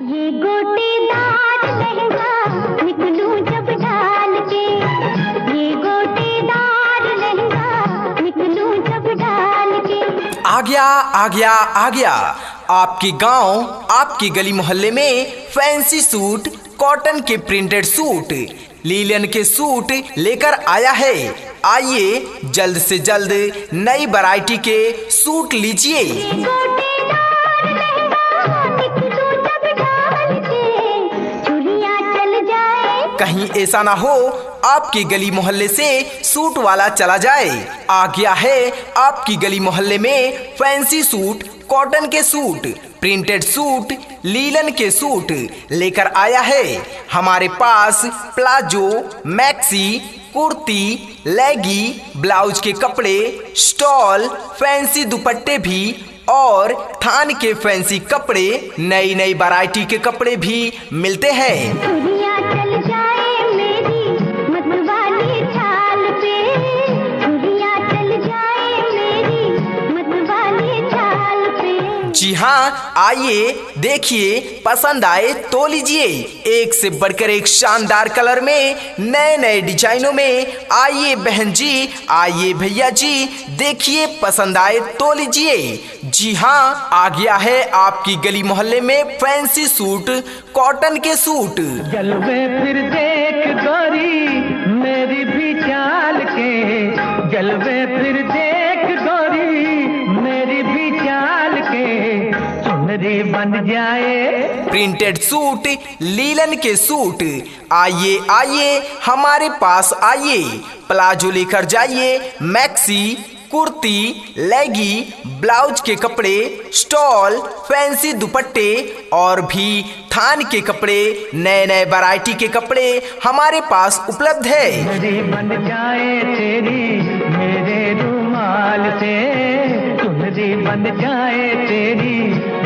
ये गोटेदार लहंगा निकलूं जब डाल के, ये गोटेदार लहंगा निकलूं जब डाल के। आ गया आ गया आ गया, आपके गांव आपकी गली मोहल्ले में फैंसी सूट, कॉटन के प्रिंटेड सूट, लीलन के सूट लेकर आया है। आइए जल्द से जल्द नई वैरायटी के सूट लीजिए। कहीं ऐसा ना हो आपकी गली मोहल्ले से सूट वाला चला जाए। आ गया है आपकी गली मोहल्ले में फैंसी सूट, कॉटन के सूट, प्रिंटेड सूट, लीलन के सूट लेकर आया है। हमारे पास प्लाजो, मैक्सी, कुर्ती, लेगी, ब्लाउज के कपड़े, स्टॉल, फैंसी दुपट्टे भी और थान के फैंसी कपड़े, नई नई वैरायटी के कपड़े भी मिलते हैं। जी हाँ, आइए देखिए, पसंद आए तो लीजिए। एक से बढ़कर एक शानदार कलर में, नए नए डिजाइनों में। आइए बहन जी, आइए भैया जी, देखिए पसंद आए तो लीजिए। जी हाँ, आ गया है आपकी गली मोहल्ले में फैंसी सूट, कॉटन के सूट। जलवे फिर देख गोरी मेरी भी चाल के, जलवे फिर देख गोरी मेरी भी चाल के, सुनरी बन जाए। प्रिंटेड सूट, लीलन के सूट, आइए आइए हमारे पास आइए। प्लाजो लेकर जाइए, मैक्सी, कुर्ती, लेगी, ब्लाउज के कपड़े, स्टॉल, फैंसी दुपट्टे और भी थान के कपड़े, नए नए वैरायटी के कपड़े हमारे पास उपलब्ध है। सुनरी बन जाए तेरी मेरे रुमाल से, सुनरी बन जाए तेरी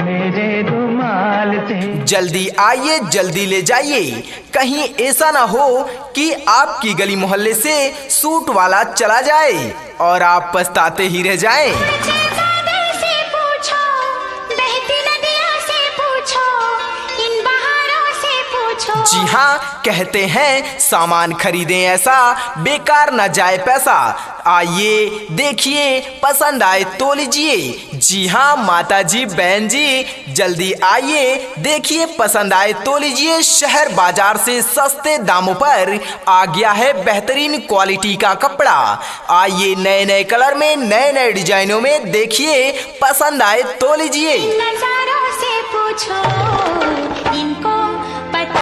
मेरे रुमाल से। जल्दी आइए, जल्दी ले जाइए। कहीं ऐसा ना हो कि आपकी गली मोहल्ले से सूट वाला चला जाए और आप पछताते ही रह जाएं। जी हाँ, कहते हैं सामान खरीदें ऐसा बेकार न जाए पैसा। आइए देखिए, पसंद आए तो लीजिए। जी हाँ माता जी, बहन जी, जल्दी आइए देखिए, पसंद आए तो लीजिए। शहर बाजार से सस्ते दामों पर आ गया है बेहतरीन क्वालिटी का कपड़ा। आइए नए नए कलर में, नए नए डिजाइनों में, देखिए पसंद आए तो लीजिए। नज़ारों से पूछो।